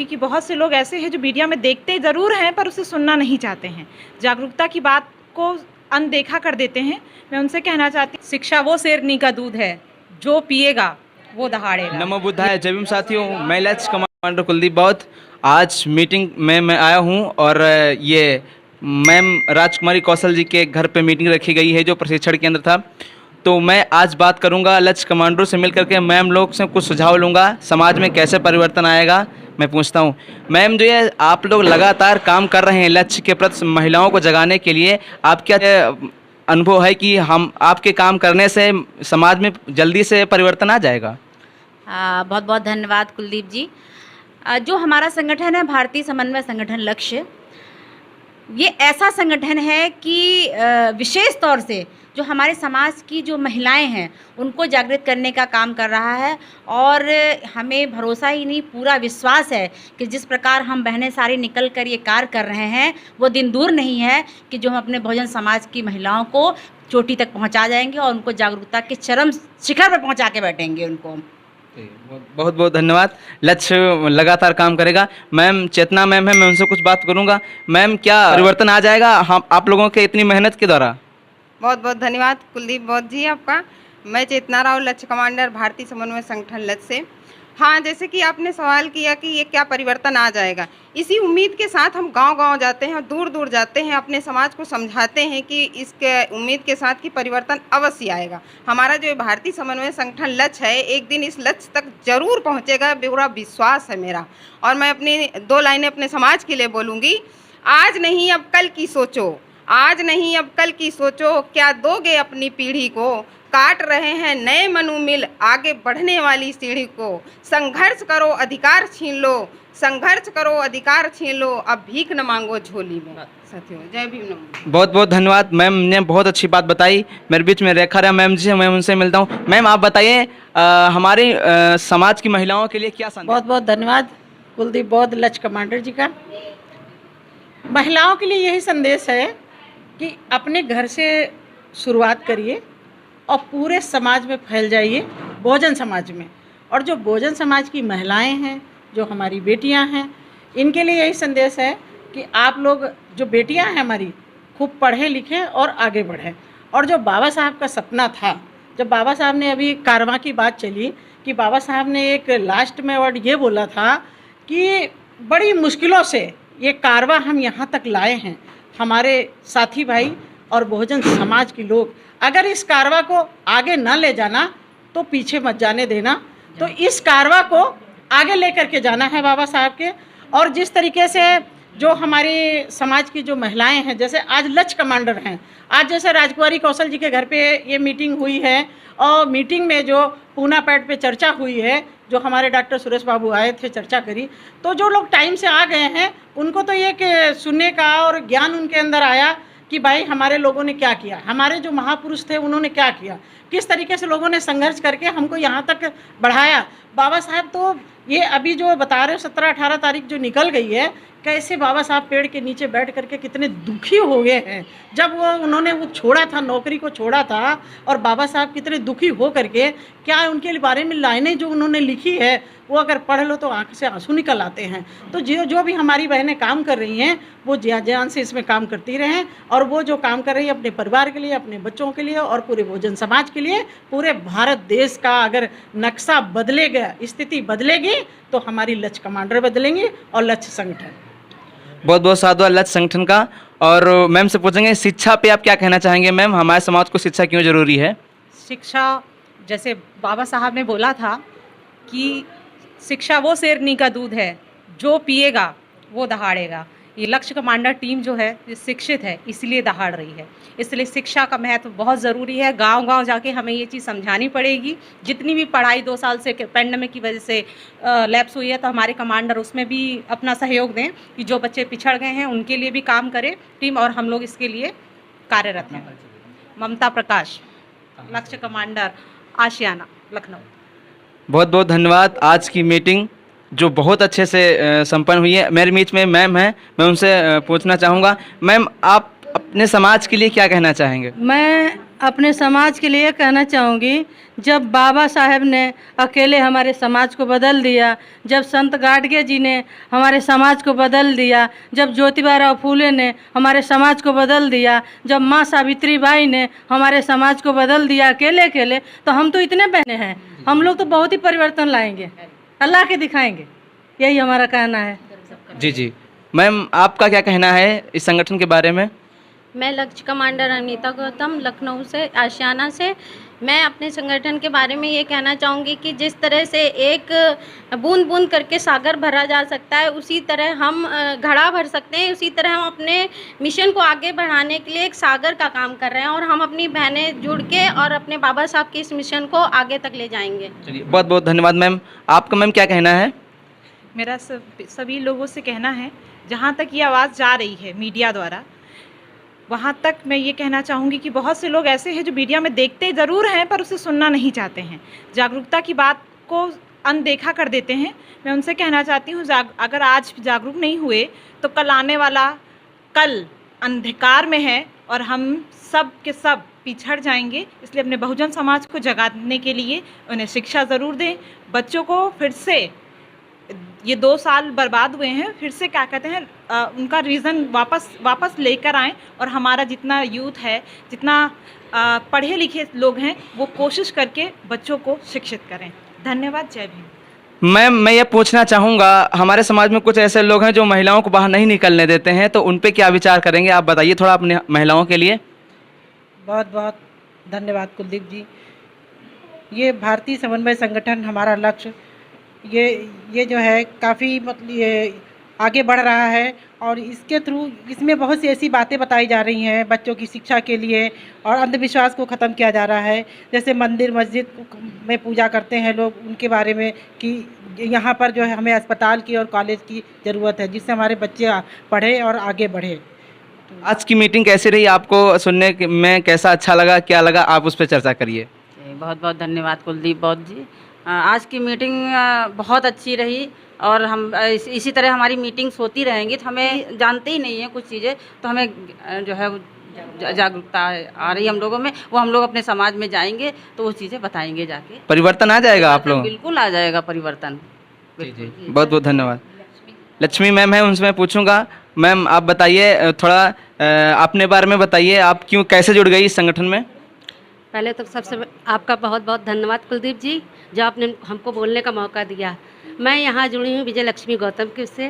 कि बहुत से लोग ऐसे हैं जो मीडिया में देखते ज़रूर हैं पर उसे सुनना नहीं चाहते हैं, जागरूकता की बात को अनदेखा कर देते हैं। मैं उनसे कहना चाहती हूँ, शिक्षा वो शेरनी का दूध है, जो पिएगा वो दहाड़ेगा। नमो बुद्धाय। जय भीम साथियों, मैं लक्ष्य कमांडर कुलदीप बौद्ध। आज मीटिंग में मैं आया हूँ और ये मैम राजकुमारी कौशल जी के घर पे मीटिंग रखी गई है जो प्रशिक्षण केंद्र था। तो मैं आज बात करूंगा लक्ष्य कमांडरों से मिल करके, मैम लोग से कुछ सुझाव लूँगा समाज में कैसे परिवर्तन आएगा। मैं पूछता हूँ मैम, जो ये आप लोग लगातार काम कर रहे हैं लक्ष्य के प्रति महिलाओं को जगाने के लिए, आप क्या अनुभव है कि हम आपके काम करने से समाज में जल्दी से परिवर्तन आ जाएगा? बहुत बहुत धन्यवाद कुलदीप जी। जो हमारा संगठन है भारतीय समन्वय संगठन लक्ष्य, ये ऐसा संगठन है कि विशेष तौर से जो हमारे समाज की जो महिलाएं हैं उनको जागृत करने का काम कर रहा है। और हमें भरोसा ही नहीं, पूरा विश्वास है कि जिस प्रकार हम बहनें सारी निकल कर ये कार्य कर रहे हैं, वो दिन दूर नहीं है कि जो हम अपने बहुजन समाज की महिलाओं को चोटी तक पहुंचा जाएंगे और उनको जागरूकता के चरम शिखर पर पहुंचा के बैठेंगे उनको। बहुत बहुत धन्यवाद। लक्ष्य लगातार काम करेगा। मैम चेतना मैम है, मैं उनसे कुछ बात करूंगा। मैम, क्या परिवर्तन आ जाएगा हम आप लोगों के इतनी मेहनत के द्वारा? बहुत बहुत धन्यवाद कुलदीप बौद्ध जी आपका। मैं चेतना राव, लक्ष्य कमांडर, भारतीय समन्वय संगठन लक्ष्य से। हाँ, जैसे कि आपने सवाल किया कि ये क्या परिवर्तन आ जाएगा, इसी उम्मीद के साथ हम गांव-गांव जाते हैं, दूर दूर जाते हैं, अपने समाज को समझाते हैं कि इसके उम्मीद के साथ कि परिवर्तन अवश्य आएगा। हमारा जो भारतीय समन्वय संगठन लक्ष्य है, एक दिन इस लक्ष्य तक जरूर पहुंचेगा, पूरा विश्वास है मेरा। और मैं अपनी 2 लाइनें अपने समाज के लिए बोलूँगी। आज नहीं अब कल की सोचो, आज नहीं अब कल की सोचो, क्या दोगे अपनी पीढ़ी को, काट रहे हैं नए मनुमिल आगे बढ़ने वाली सीढ़ी को। संघर्ष करो अधिकार छीन लो, संघर्ष करो अधिकार छीन लो, अब भीख न मांगो झोली में। साथियों, जय भीम। नमो। बहुत बहुत धन्यवाद। मैम ने बहुत अच्छी बात बताई। मेरे बीच में रेखा राय मैम जी, मैं उनसे मिलता हूँ। मैम, आप बताइए हमारे समाज की महिलाओं के लिए क्या संदेश? बहुत बहुत धन्यवाद कुलदीप बौद्ध लक्ष्य कमांडर जी का। महिलाओं के लिए यही संदेश है कि अपने घर से शुरुआत करिए और पूरे समाज में फैल जाइए, बहुजन समाज में। और जो बहुजन समाज की महिलाएं हैं, जो हमारी बेटियां हैं, इनके लिए यही संदेश है कि आप लोग, जो बेटियां हैं हमारी, खूब पढ़ें लिखें और आगे बढ़ें। और जो बाबा साहब का सपना था, जब बाबा साहब ने अभी कारवां की बात चली कि बाबा साहब ने एक लास्ट में वर्ड ये बोला था कि बड़ी मुश्किलों से ये कारवां हम यहाँ तक लाए हैं। हमारे साथी भाई और बहुजन समाज के लोग, अगर इस कारवां को आगे न ले जाना तो पीछे मत जाने देना। तो इस कारवां को आगे लेकर के जाना है बाबा साहब के। और जिस तरीके से जो हमारी समाज की जो महिलाएं हैं, जैसे आज लक्ष्य कमांडर हैं, आज जैसे राजकुमारी कौशल जी के घर पे ये मीटिंग हुई है और मीटिंग में जो पूना पैड पे चर्चा हुई है, जो हमारे डॉक्टर सुरेश बाबू आए थे, चर्चा करी, तो जो लोग टाइम से आ गए हैं उनको तो ये कि सुनने का और ज्ञान उनके अंदर आया कि भाई हमारे लोगों ने क्या किया, हमारे जो महापुरुष थे उन्होंने क्या किया, किस तरीके से लोगों ने संघर्ष करके हमको यहाँ तक बढ़ाया। बाबा साहब तो ये अभी जो बता रहे हो 17-18 तारीख जो निकल गई है, कैसे बाबा साहब पेड़ के नीचे बैठ करके कितने दुखी हो गए हैं। जब उन्होंने वो छोड़ा था, नौकरी को छोड़ा था, और बाबा साहब कितने दुखी हो करके, क्या उनके बारे में लाइनें जो उन्होंने लिखी है वो अगर पढ़ लो तो आंख से आंसू निकल आते हैं। तो जो भी हमारी बहनें काम कर रही हैं वो जान से इसमें काम करती रहें, और वो जो काम कर रही है अपने परिवार के लिए, अपने बच्चों के लिए और पूरे बहुजन समाज के लिए, पूरे भारत देश का अगर नक्शा बदलेगा, स्थिति बदलेगी, तो हमारी लक्ष्य कमांडर बदलेंगे और लक्ष्य संगठन। बहुत बहुत साधुवाद लक्ष्य संगठन का। और मैम से पूछेंगे, शिक्षा पे आप क्या कहना चाहेंगे? मैम, हमारे समाज को शिक्षा क्यों जरूरी है? शिक्षा, जैसे बाबा साहब ने बोला था कि शिक्षा वो शेरनी का दूध है, जो पिएगा वो दहाड़ेगा। ये लक्ष्य कमांडर टीम जो है ये शिक्षित है, इसलिए दहाड़ रही है। इसलिए शिक्षा का महत्व बहुत ज़रूरी है। गांव-गांव जाके हमें ये चीज़ समझानी पड़ेगी। जितनी भी पढ़ाई 2 साल से पैंडेमिक की वजह से लैप्स हुई है, तो हमारे कमांडर उसमें भी अपना सहयोग दें कि जो बच्चे पिछड़ गए हैं उनके लिए भी काम करे टीम, और हम लोग इसके लिए कार्यरत हैं। ममता प्रकाश, लक्ष्य कमांडर, आशियाना, लखनऊ। बहुत बहुत धन्यवाद। आज की मीटिंग जो बहुत अच्छे से संपन्न हुई है। मेरे बीच में मैम है, मैं उनसे पूछना चाहूँगा, मैम आप अपने समाज के लिए क्या कहना चाहेंगे? मैं अपने समाज के लिए कहना चाहूँगी, जब बाबा साहेब ने अकेले हमारे समाज को बदल दिया, जब संत गाडगे जी ने हमारे समाज को बदल दिया, जब ज्योतिबा फूले ने हमारे समाज को बदल दिया, जब माँ सावित्री बाई ने हमारे समाज को बदल दिया अकेले अकेले, तो हम तो इतने बहने हैं, हम लोग तो बहुत ही परिवर्तन लाएंगे, अल्लाह के दिखाएंगे, यही हमारा कहना है। जी जी मैम, आपका क्या कहना है इस संगठन के बारे में? मैं लक्ष्य कमांडर अनीता गौतम, लखनऊ से, आशियाना से। मैं अपने संगठन के बारे में ये कहना चाहूँगी कि जिस तरह से एक बूंद बूंद करके सागर भरा जा सकता है, उसी तरह हम घड़ा भर सकते हैं, उसी तरह हम अपने मिशन को आगे बढ़ाने के लिए एक सागर का काम कर रहे हैं और हम अपनी बहनें जुड़ के और अपने बाबा साहब के इस मिशन को आगे तक ले जाएंगे। चलिए, बहुत बहुत धन्यवाद मैम। आपका मैम क्या कहना है? मेरा सभी लोगों से कहना है, जहाँ तक ये आवाज़ जा रही है मीडिया द्वारा, वहाँ तक मैं ये कहना चाहूँगी कि बहुत से लोग ऐसे हैं जो मीडिया में देखते ज़रूर हैं पर उसे सुनना नहीं चाहते हैं, जागरूकता की बात को अनदेखा कर देते हैं। मैं उनसे कहना चाहती हूँ, अगर आज जागरूक नहीं हुए तो कल आने वाला कल अंधकार में है और हम सब के सब पिछड़ जाएंगे। इसलिए अपने बहुजन समाज को जगाने के लिए उन्हें शिक्षा ज़रूर दें। बच्चों को फिर से, ये 2 साल बर्बाद हुए हैं, फिर से क्या कहते हैं, उनका रीज़न वापस लेकर आएं और हमारा जितना यूथ है, जितना पढ़े लिखे लोग हैं, वो कोशिश करके बच्चों को शिक्षित करें। धन्यवाद। जय भीम। मैम, मैं ये पूछना चाहूँगा, हमारे समाज में कुछ ऐसे लोग हैं जो महिलाओं को बाहर नहीं निकलने देते हैं, तो उन पे क्या विचार करेंगे? आप बताइए थोड़ा अपने महिलाओं के लिए। बहुत बहुत धन्यवाद कुलदीप जी। ये भारतीय समन्वय संगठन, हमारा लक्ष्य ये जो है काफ़ी मतलब ये आगे बढ़ रहा है और इसके थ्रू इसमें बहुत सी ऐसी बातें बताई जा रही हैं बच्चों की शिक्षा के लिए, और अंधविश्वास को ख़त्म किया जा रहा है। जैसे मंदिर मस्जिद में पूजा करते हैं लोग, उनके बारे में कि यहाँ पर जो है हमें अस्पताल की और कॉलेज की ज़रूरत है, जिससे हमारे बच्चे पढ़े और आगे बढ़े। आज की मीटिंग कैसी रही? आपको सुनने में कैसा अच्छा लगा, क्या लगा? आप उस पर चर्चा करिए। बहुत बहुत धन्यवाद कुलदीप बहुत जी। आज की मीटिंग बहुत अच्छी रही और हम इसी तरह हमारी मीटिंग्स होती रहेंगी। तो हमें जानते ही नहीं है कुछ चीज़ें, तो हमें जो है जागरूकता आ रही हम लोगों में, वो हम लोग अपने समाज में जाएंगे तो वो चीज़ें बताएंगे जाके। परिवर्तन आ जाएगा आप लोग? बिल्कुल आ जाएगा परिवर्तन। जी जी, बहुत बहुत धन्यवाद। लक्ष्मी मैम है, उनसे मैं पूछूंगा। मैम, आप बताइए थोड़ा अपने बारे में बताइए, आप क्यों कैसे जुड़ गई इस संगठन में? पहले तो सबसे आपका बहुत बहुत धन्यवाद कुलदीप जी, जो आपने हमको बोलने का मौका दिया। मैं यहाँ जुड़ी हूँ विजय लक्ष्मी गौतम के से।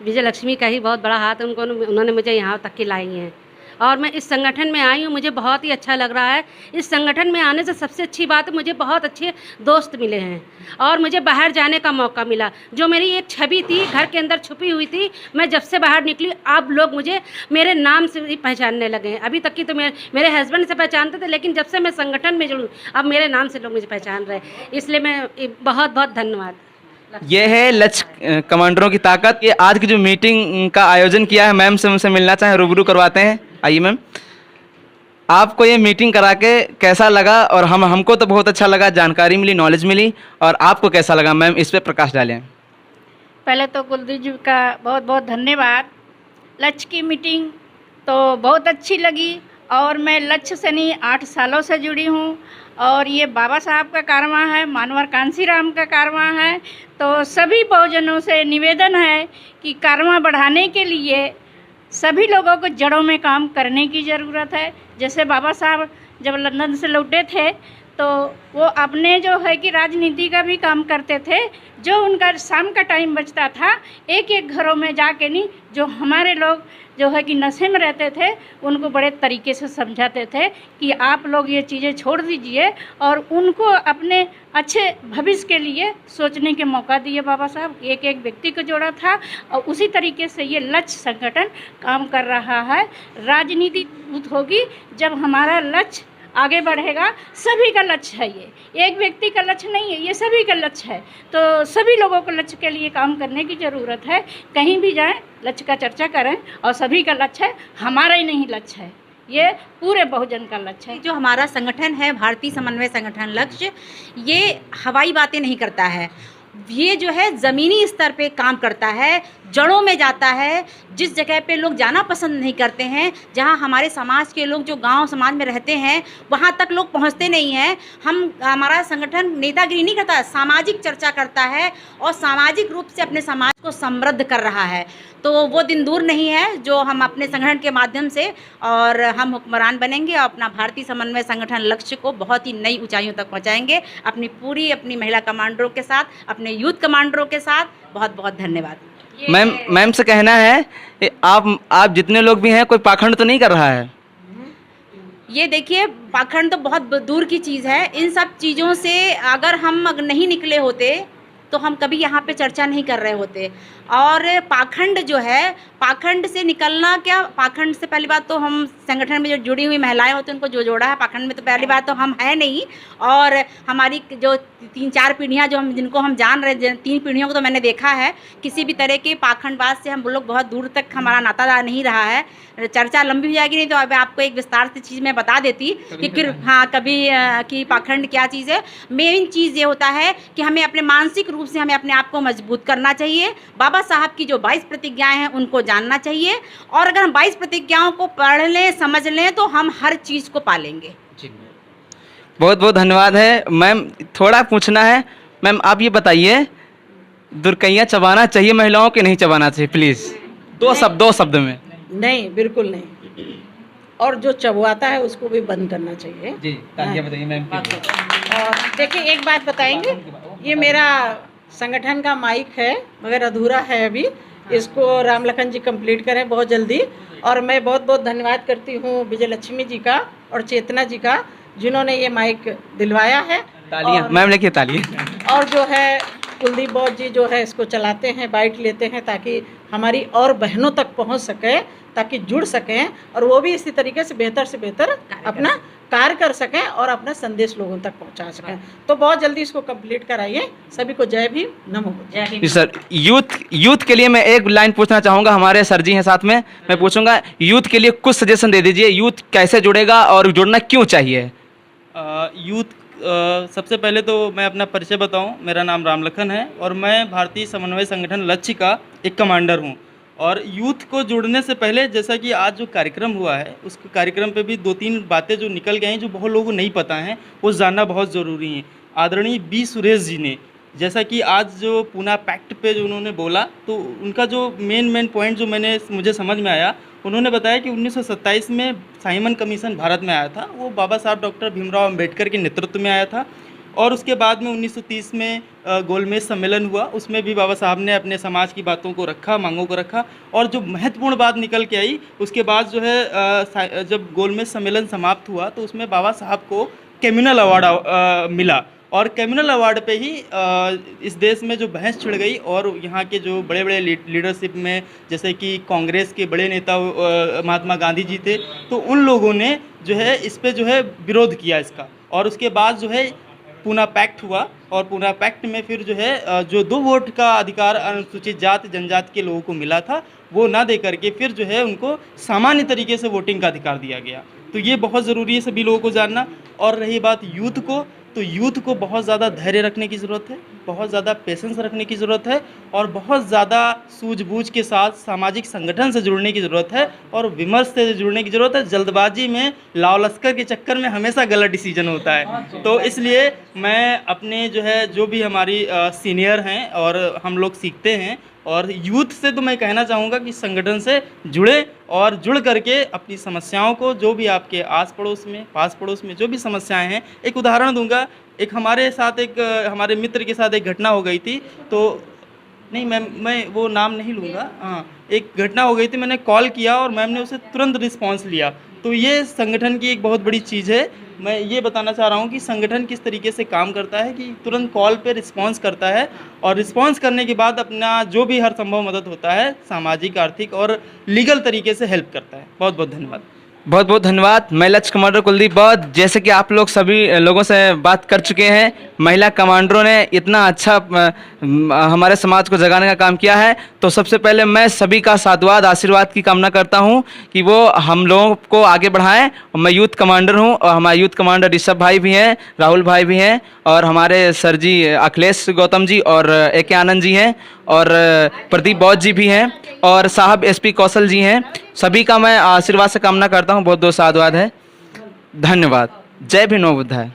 विजय लक्ष्मी का ही बहुत बड़ा हाथ है, उन्होंने मुझे यहाँ तक की लाई हैं और मैं इस संगठन में आई हूँ। मुझे बहुत ही अच्छा लग रहा है। इस संगठन में आने से सबसे अच्छी बात है, मुझे बहुत अच्छे दोस्त मिले हैं और मुझे बाहर जाने का मौका मिला। जो मेरी एक छवि थी घर के अंदर छुपी हुई थी, मैं जब से बाहर निकली आप लोग मुझे मेरे नाम से ही पहचानने लगे हैं। अभी तक की तो मेरे हस्बैंड से पहचानते थे, लेकिन जब से मैं संगठन में जुड़ूँ अब मेरे नाम से लोग मुझे पहचान रहे हैं। इसलिए मैं बहुत बहुत धन्यवाद। ये है लक्ष्य कमांडरों की ताकत। ये आज की जो मीटिंग का आयोजन किया है, मैम से उनसे मिलना चाहें, रूबरू करवाते हैं। आइए मैम, आपको ये मीटिंग करा के कैसा लगा? और हमको तो बहुत अच्छा लगा, जानकारी मिली, नॉलेज मिली, और आपको कैसा लगा मैम? इस पे प्रकाश डालें। पहले तो कुलदीप जी का बहुत बहुत धन्यवाद। लक्ष्य की मीटिंग तो बहुत अच्छी लगी और मैं लक्ष्य से नहीं 8 सालों से जुड़ी हूँ और ये बाबा साहब का कारवां है, मानवर कांसीराम का कारवां है। तो सभी बहुजनों से निवेदन है कि कारवां बढ़ाने के लिए सभी लोगों को जड़ों में काम करने की ज़रूरत है। जैसे बाबा साहब जब लंदन से लौटे थे तो वो अपने जो है कि राजनीति का भी काम करते थे। जो उनका शाम का टाइम बचता था, एक एक घरों में जाके नहीं, जो हमारे लोग जो है कि नशे में रहते थे उनको बड़े तरीके से समझाते थे कि आप लोग ये चीज़ें छोड़ दीजिए, और उनको अपने अच्छे भविष्य के लिए सोचने के मौका दिए बाबा साहब। एक एक व्यक्ति को जोड़ा था और उसी तरीके से ये लक्ष्य संगठन काम कर रहा है। राजनीति होगी जब हमारा लक्ष्य आगे बढ़ेगा। सभी का लक्ष्य है, ये एक व्यक्ति का लक्ष्य नहीं है, ये सभी का लक्ष्य है। तो सभी लोगों को लक्ष्य के लिए काम करने की ज़रूरत है। कहीं भी जाएं लक्ष्य का चर्चा करें, और सभी का लक्ष्य है, हमारा ही नहीं लक्ष्य है, ये पूरे बहुजन का लक्ष्य है। जो हमारा संगठन है भारतीय समन्वय संगठन लक्ष्य, ये हवाई बातें नहीं करता है, ये जो है ज़मीनी स्तर पे काम करता है। जड़ों में जाता है, जिस जगह पे लोग जाना पसंद नहीं करते हैं, जहाँ हमारे समाज के लोग जो गांव समाज में रहते हैं वहाँ तक लोग पहुँचते नहीं हैं। हमारा संगठन नेतागिरी नहीं करता, सामाजिक चर्चा करता है और सामाजिक रूप से अपने समाज को समृद्ध कर रहा है। तो वो दिन दूर नहीं है जो हम अपने संगठन के माध्यम से और हम हुक्मरान बनेंगे और अपना भारतीय समन्वय संगठन लक्ष्य को बहुत ही नई ऊंचाइयों तक पहुंचाएंगे, अपनी महिला कमांडरों के साथ, अपने यूथ कमांडरों के साथ। बहुत बहुत धन्यवाद। मैम से कहना है कि आप जितने लोग भी हैं, कोई पाखंड तो नहीं कर रहा है? ये देखिए, पाखंड तो बहुत दूर की चीज़ है। इन सब चीज़ों से अगर हम नहीं निकले होते तो हम कभी यहाँ पे चर्चा नहीं कर रहे होते। और पाखंड जो है, पाखंड से निकलना क्या, पाखंड से पहली बात तो हम संगठन में जो जुड़ी हुई महिलाएं होती हैं उनको जो जोड़ा है पाखंड में, तो पहली बात तो हम है नहीं। और हमारी जो 3-4 पीढ़ियाँ जो जिनको हम जान रहे, 3 पीढ़ियों को तो मैंने देखा है, किसी भी तरह के पाखंडवाद से हम लोग बहुत दूर तक हमारा नाता नहीं रहा है। चर्चा लंबी हो जाएगी, नहीं तो अब आपको एक विस्तार से चीज़ मैं बता देती कि फिर हाँ कभी कि पाखंड क्या चीज़ है। मेन चीज़ ये होता है कि हमें अपने मानसिक रूप से हमें अपने आप को मजबूत करना चाहिए। बाबा साहब की जो 22 प्रतिज्ञाएं हैं उनको जानना चाहिए, और अगर हम 22 प्रतिज्ञाओं को पढ़ लें, समझ लें, तो हम हर चीज़ को पालेंगे। बहुत बहुत धन्यवाद है मैम। थोड़ा पूछना है मैम, आप ये बताइए, दुर्कैया चबाना चाहिए महिलाओं के, नहीं चबाना चाहिए? प्लीज़ 2 शब्द में। नहीं, बिल्कुल नहीं। और जो चबवाता है उसको भी बंद करना चाहिए जी। तालियां बताइए मैम के लिए। और देखिए, एक बात बताएंगे, ये मेरा संगठन का माइक है मगर अधूरा है अभी, इसको राम लखन जी कंप्लीट करें बहुत जल्दी। और मैं बहुत बहुत धन्यवाद करती हूँ विजय लक्ष्मी जी का और चेतना जी का, जिन्होंने ये माइक दिलवाया है। तालियां मैम, लिखिए तालियां। और जो है कुलदीप बौद्ध जी जो है इसको चलाते हैं, बाइट लेते हैं, ताकि हमारी और बहनों तक पहुंच सके, ताकि जुड़ सकें और वो भी इसी तरीके से बेहतर अपना कार्य कर सकें और अपना संदेश लोगों तक पहुंचा सकें। तो बहुत जल्दी इसको कंप्लीट कराइए। सभी को जय भीम, नमो बुद्धाय। जी सर, यूथ के लिए मैं एक लाइन पूछना चाहूँगा, हमारे सर जी हैं साथ में, मैं पूछूंगा यूथ के लिए कुछ सजेशन दे दीजिए, यूथ कैसे जुड़ेगा और जुड़ना क्यों चाहिए? सबसे पहले तो मैं अपना परिचय बताऊं। मेरा नाम रामलखन है और मैं भारतीय समन्वय संगठन लक्ष्य का एक कमांडर हूं। और यूथ को जुड़ने से पहले, जैसा कि आज जो कार्यक्रम हुआ है, उस कार्यक्रम पे भी 2-3 बातें जो निकल गई हैं जो बहुत लोगों को नहीं पता हैं, वो जानना बहुत ज़रूरी है। आदरणीय बी सुरेश जी ने, जैसा कि आज जो पूना पैक्ट पे जो उन्होंने बोला, तो उनका जो मेन पॉइंट जो मुझे समझ में आया, उन्होंने बताया कि 1927 में साइमन कमीशन भारत में आया था। वो बाबा साहब डॉक्टर भीमराव अंबेडकर के नेतृत्व में आया था। और उसके बाद में 1930 में गोलमेज सम्मेलन हुआ, उसमें भी बाबा साहब ने अपने समाज की बातों को रखा, मांगों को रखा। और जो महत्वपूर्ण बात निकल के आई, उसके बाद जो है जब गोलमेज सम्मेलन समाप्त हुआ तो उसमें बाबा साहब को कम्युनल अवार्ड मिला। और कम्युनल अवार्ड पे ही इस देश में जो बहस छिड़ गई और यहाँ के जो बड़े बड़े लीडरशिप में, जैसे कि कांग्रेस के बड़े नेता महात्मा गांधी जी थे, तो उन लोगों ने जो है इस पे जो है विरोध किया इसका। और उसके बाद जो है पूना पैक्ट हुआ, और पूना पैक्ट में फिर जो है जो 2 वोट का अधिकार अनुसूचित जाति जनजाति के लोगों को मिला था, वो ना दे करके फिर जो है उनको सामान्य तरीके से वोटिंग का अधिकार दिया गया। तो ये बहुत ज़रूरी है सभी लोगों को जानना। और रही बात यूथ को, तो यूथ को बहुत ज़्यादा धैर्य रखने की ज़रूरत है, बहुत ज़्यादा पेशेंस रखने की ज़रूरत है, और बहुत ज़्यादा सूझबूझ के साथ सामाजिक संगठन से जुड़ने की ज़रूरत है, और विमर्श से जुड़ने की ज़रूरत है। जल्दबाजी में, लाव लश्कर के चक्कर में हमेशा गलत डिसीजन होता है। तो इसलिए मैं अपने जो भी हमारी सीनियर हैं और हम लोग सीखते हैं, और यूथ से तो मैं कहना चाहूँगा कि संगठन से जुड़े और जुड़ करके अपनी समस्याओं को, जो भी आपके आस पड़ोस में, पास पड़ोस में जो भी समस्याएं हैं, एक उदाहरण दूंगा। एक हमारे साथ हमारे मित्र के साथ एक घटना हो गई थी, तो नहीं मैं वो नाम नहीं लूँगा, हाँ, एक घटना हो गई थी, मैंने कॉल किया और मैम ने उसे तुरंत रिस्पॉन्स लिया। तो ये संगठन की एक बहुत बड़ी चीज़ है। मैं ये बताना चाह रहा हूँ कि संगठन किस तरीके से काम करता है कि तुरंत कॉल पे रिस्पांस करता है, और रिस्पांस करने के बाद अपना जो भी हर संभव मदद होता है, सामाजिक, आर्थिक और लीगल तरीके से हेल्प करता है। बहुत बहुत धन्यवाद। बहुत बहुत धन्यवाद। मैं लक्ष्य कमांडर कुलदीप बौद्ध, जैसे कि आप लोग सभी लोगों से बात कर चुके हैं, महिला कमांडरों ने इतना अच्छा हमारे समाज को जगाने का काम किया है, तो सबसे पहले मैं सभी का साधुवाद, आशीर्वाद की कामना करता हूं कि वो हम लोगों को आगे बढ़ाएं। मैं यूथ कमांडर हूं, और हमारे यूथ कमांडर ऋषभ भाई भी हैं, राहुल भाई भी हैं, और हमारे सर जी अखिलेश गौतम जी और AK आनंद जी हैं, और प्रदीप बौद्ध जी भी हैं और साहब एसपी कौशल जी हैं। सभी का मैं आशीर्वाद से कामना करता हूँ। बहुत बहुत साधुवाद है। धन्यवाद। जय भीम नमो बुद्धाय।